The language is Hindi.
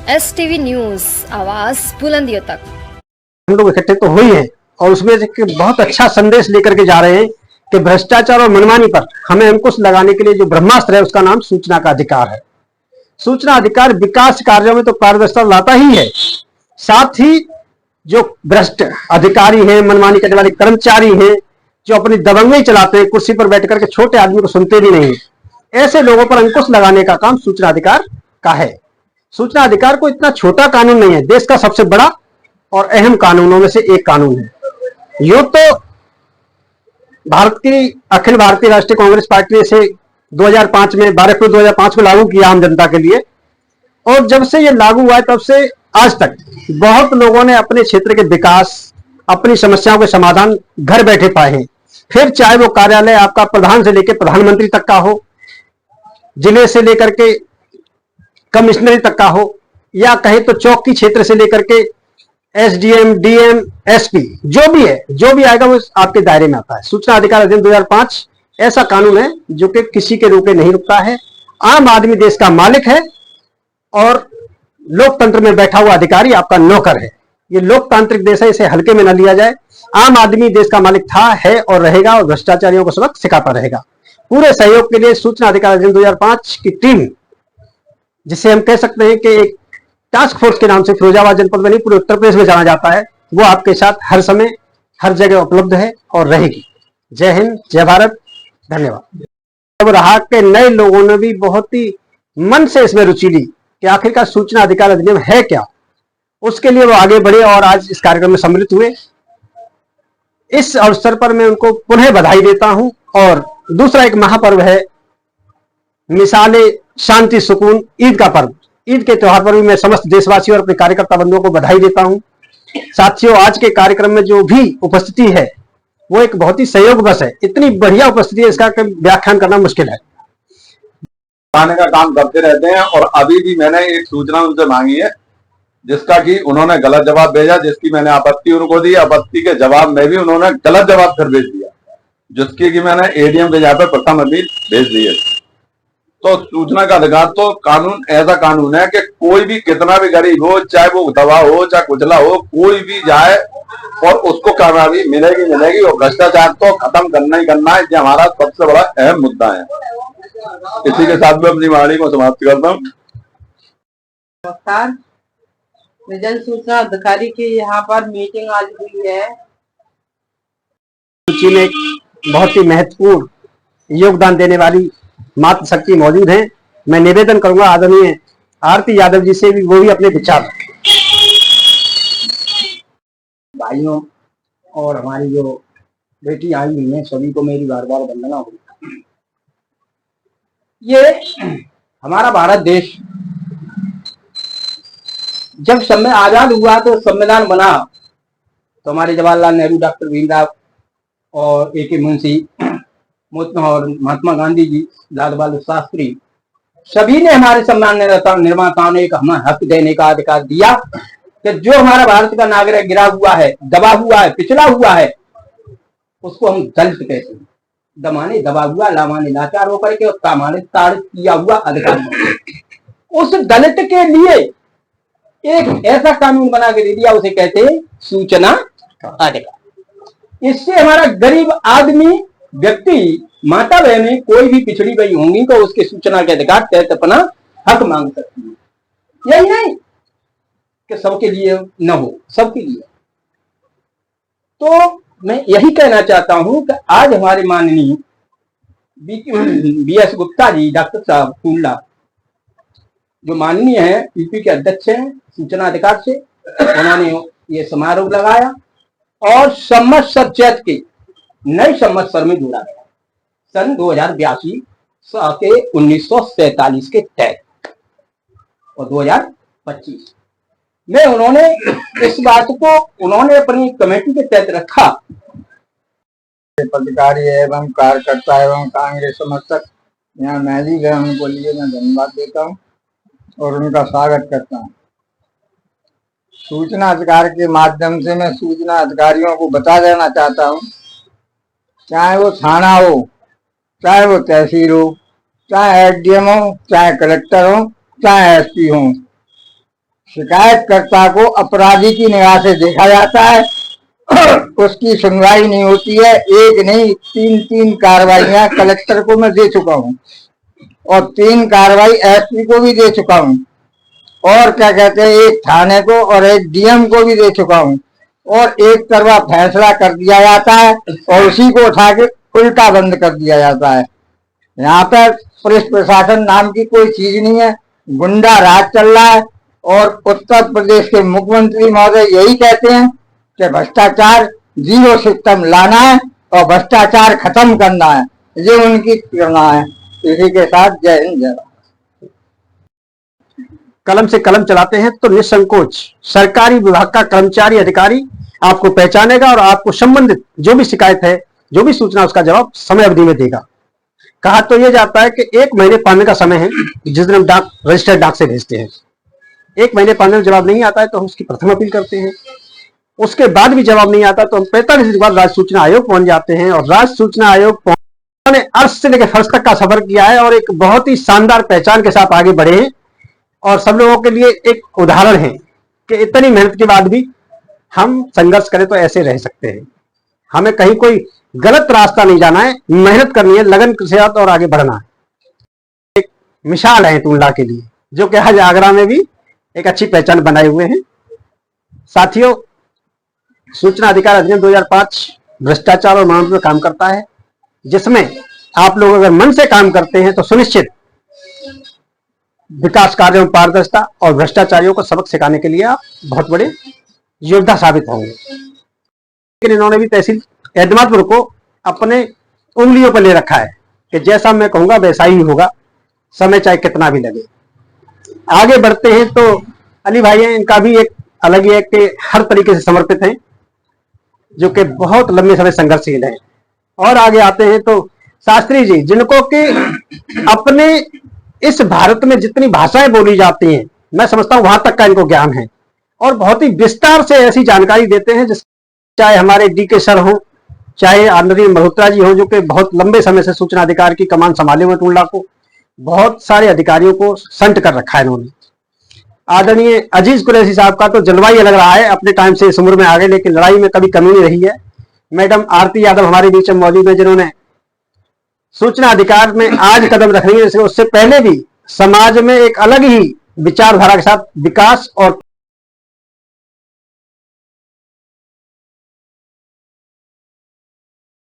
STV न्यूज, आवाज बुलंदियों तक। हम लोग इकट्ठे तो हुए हैं और उसमें से बहुत अच्छा संदेश लेकर के जा रहे हैं कि भ्रष्टाचार और मनमानी पर हमें अंकुश लगाने के लिए जो ब्रह्मास्त्र है उसका नाम सूचना का अधिकार है। सूचना अधिकार विकास कार्यों में तो पारदर्शिता लाता ही है, साथ ही जो भ्रष्ट अधिकारी हैं, मनमानी करने वाले कर्मचारी हैं, जो अपनी दबंगई चलाते हैं, कुर्सी पर बैठ करके छोटे आदमी को सुनते भी नहीं, ऐसे लोगों पर अंकुश लगाने का काम सूचना अधिकार का है। सूचना अधिकार को इतना छोटा कानून नहीं है, देश का सबसे बड़ा और अहम कानूनों में से एक कानून है। यूं तो भारत की अखिल भारतीय राष्ट्रीय कांग्रेस पार्टी ने इसे 2005 में 12 अप्रैल 2005 में लागू किया आम जनता के लिए, और जब से ये लागू हुआ है तब से आज तक बहुत लोगों ने अपने क्षेत्र के विकास, अपनी समस्याओं के समाधान घर बैठे पाए हैं। फिर चाहे वो कार्यालय आपका प्रधान से लेकर प्रधानमंत्री तक का हो, जिले से लेकर के कमिश्नरी तक का हो, या कहे तो चौकी क्षेत्र से लेकर के SDM, DM, SP, जो भी आएगा वो आपके दायरे में आता है। सूचना अधिकार अधिनियम 2005 ऐसा कानून है जो कि किसी के रोके नहीं रुकता है। आम आदमी देश का मालिक है और लोकतंत्र में बैठा हुआ अधिकारी आपका नौकर है। ये लोकतांत्रिक देश है, इसे हल्के में न लिया जाए। आम आदमी देश का मालिक था, है और रहेगा, और भ्रष्टाचारियों को सबक सिखाता रहेगा। पूरे सहयोग के लिए सूचना अधिकार अधिनियम 2005 की टीम, जिसे हम कह सकते हैं कि एक टास्क फोर्स के नाम से फिरोजाबाद जनपद में नहीं पूरे उत्तर प्रदेश में जाना जाता है, वो आपके साथ हर समय हर जगह उपलब्ध है और रहेगी। जय हिंद, जय भारत, धन्यवाद। अब रहा के नए लोगों ने भी बहुत ही मन से इसमें रुचि ली कि आखिरकार सूचना अधिकार अधिनियम है क्या, उसके लिए वो आगे बढ़े और आज इस कार्यक्रम में सम्मिलित हुए। इस अवसर पर मैं उनको पुनः बधाई देता हूं। और दूसरा एक महापर्व है, मिसाले शांति सुकून, ईद का पर्व। ईद के त्योहार पर भी मैं समस्त देशवासियों और अपने कार्यकर्ता बंधुओं को बधाई देता हूं। साथियों, आज के कार्यक्रम में जो भी उपस्थिति है वो एक बहुत ही सहयोगवश है। इतनी बढ़िया उपस्थिति है, इसका व्याख्यान करना मुश्किल है। आने का काम करते रहते हैं और अभी भी मैंने एक सूचना उनसे मांगी है जिसका कि उन्होंने गलत जवाब भेजा, जिसकी मैंने आपत्ति उनको दी। आपत्ति के जवाब में भी उन्होंने गलत जवाब फिर भेज दिया, जिसकी कि मैंने ADM के यहाँ पे प्रथम अपील भेज दी है। तो सूचना का अधिकार तो कानून ऐसा कानून है कि कोई भी कितना भी गरीब हो, चाहे वो दवा हो चाहे कुचला हो, कोई भी जाए और उसको कामयाबी मिलेगी। और भ्रष्टाचार तो खत्म करना ही करना है, ये हमारा सबसे बड़ा अहम मुद्दा है। इसी के साथ में अपनी वाणी को समाप्त करता हूँ। नमस्कार, जन सूचना अधिकारी की यहाँ पर मीटिंग आज हुई है। सूची में बहुत ही महत्वपूर्ण योगदान देने वाली मातृ शक्ति मौजूद हैं। मैं निवेदन करूंगा आदरणीय आरती यादव जी से भी, वो भी अपने विचार। भाइयों और हमारी जो बेटी आई हुई है, सभी को मेरी बार बार वंदना हो। ये हमारा भारत देश जब समय आजाद हुआ तो संविधान बना तो हमारे जवाहरलाल नेहरू, डॉक्टर भीमराव और AK मुंशी और महात्मा गांधी जी, लाल बहादुर शास्त्री, सभी ने हमारे सम्मान निर्माताओं ने एक हमें हक देने का अधिकार दिया कि जो हमारा भारत का नागरिक गिरा हुआ है, दबा हुआ है, पिछड़ा हुआ है, उसको हम दलित कहते हैं। दमाने दबा हुआ, लामाने लाचार होकर के, तामाने ताड़ित किया हुआ अधिकार। उस दलित के लिए एक ऐसा कानून बना के दे दिया, उसे कहते हैं सूचना अधिकार। इससे हमारा गरीब आदमी, व्यक्ति, माता बहनें कोई भी पिछड़ी हुई होंगी तो उसके सूचना के अधिकार तहत अपना हक मांग सकती है। यही नहीं कि सबके लिए न हो, सबके लिए। तो मैं यही कहना चाहता हूं कि आज हमारे माननीय BS गुप्ता जी, डॉक्टर साहब कुल्ला, जो माननीय है, PP के अध्यक्ष हैं सूचना अधिकार से, उन्होंने ये समारोह लगाया और संवत्सर चैत के नए संवत्सर में जोड़ा गया सन 2082 के 1947 के तहत और 2025 में उन्होंने इस बात को उन्होंने अपनी कमेटी के तहत रखा। पदाधिकारी एवं कार्यकर्ता एवं कांग्रेस समर्थक यहाँ मौजूद है, उनको लिए मैं धन्यवाद देता हूँ और उनका स्वागत करता हूँ। सूचना अधिकार के माध्यम से मैं सूचना अधिकारियों को बता देना चाहता हूँ, चाहे वो थाना हो, चाहे वो तहसील हो, चाहे SDM हो, चाहे कलेक्टर हो, चाहे SP हो, शिकायतकर्ता को अपराधी की निगाह से देखा जाता है, उसकी सुनवाई नहीं होती है। एक नहीं 3 कार्रवाइयां कलेक्टर को मैं दे चुका हूं और 3 कार्रवाई एसपी को भी दे चुका हूं और क्या कहते हैं एक थाने को और एक डीएम को भी दे चुका हूं और एक तरफा फैसला कर दिया जाता है और उसी को उठा के उल्टा बंद कर दिया जाता है। यहाँ पर पुलिस प्रशासन नाम की कोई चीज नहीं है, गुंडा राज चल रहा है और उत्तर प्रदेश के मुख्यमंत्री महोदय यही कहते हैं कि भ्रष्टाचार जीरो सिस्टम लाना है और भ्रष्टाचार खत्म करना है, ये उनकी प्रेरणा है। इसी के साथ जय हिंद जय भारत। कलम से कलम चलाते हैं तो निसंकोच सरकारी विभाग का कर्मचारी अधिकारी आपको पहचानेगा और आपको संबंधित जो भी शिकायत है, जो भी सूचना, उसका जवाब समय अवधि में देगा। कहा तो यह जाता है कि 1 महीने पाने का समय है जिस दिन हम डाक रजिस्टर्ड डाक से भेजते हैं। 1 महीने पाने में जवाब नहीं आता है तो हम उसकी प्रथम अपील करते हैं। उसके बाद भी जवाब नहीं आता तो हम 45 दिन बाद राज्य सूचना आयोग पहुंच जाते हैं और राज्य सूचना आयोग ने अर्श से लेकर फर्श तक का सफर किया है और एक बहुत ही शानदार पहचान के साथ आगे बढ़े हैं और सब लोगों के लिए एक उदाहरण है कि इतनी मेहनत के बाद भी हम संघर्ष करें तो ऐसे रह सकते हैं। हमें कहीं कोई गलत रास्ता नहीं जाना है, मेहनत करनी है, लगन के साथ और आगे बढ़ना है। एक मिसाल है टूंडला के लिए, जो कि आज आगरा में भी एक अच्छी पहचान बनाए हुए हैं। साथियों, सूचना अधिकार अधिनियम 2005 भ्रष्टाचार और मानव पर काम करता है, जिसमें आप लोग अगर मन से काम करते हैं तो सुनिश्चित विकास कार्यों में पारदर्शिता और भ्रष्टाचारियों को सबक सिखाने के लिए आप बहुत बड़े योद्धा साबित होंगे। लेकिन इन्होंने भी तहसील एदमातपुर को अपने उंगलियों पर ले रखा है कि जैसा मैं कहूंगा वैसा ही होगा, समय चाहे कितना भी लगे। आगे बढ़ते हैं तो अली भाई हैं, इनका भी एक अलग ही है कि हर तरीके से समर्पित हैं, जो कि बहुत लंबे समय संघर्षशील है। और आगे आते हैं तो शास्त्री जी, जिनको कि अपने इस भारत में जितनी भाषाएं बोली जाती हैं, मैं समझता हूं वहां तक का इनको ज्ञान है और बहुत ही विस्तार से ऐसी जानकारी देते हैं, जिस चाहे हमारे डीके सर हो, चाहे आनंदीय मल्होत्रा जी हो, जो कि बहुत लंबे समय से सूचना अधिकार की कमान संभाले हुए टूंडला को, बहुत सारे अधिकारियों को संट कर रखा है इन्होंने। आदरणीय अजीज कुरैशी साहब का तो जलवायु अलग रहा है, अपने टाइम से इस उम्र में आ गए लेकिन लड़ाई में कभी कमी नहीं रही है। मैडम आरती यादव हमारे बीच में मौजूद है, जिन्होंने सूचना अधिकार में आज कदम रख रही है, उससे पहले भी समाज में एक अलग ही विचारधारा के साथ विकास और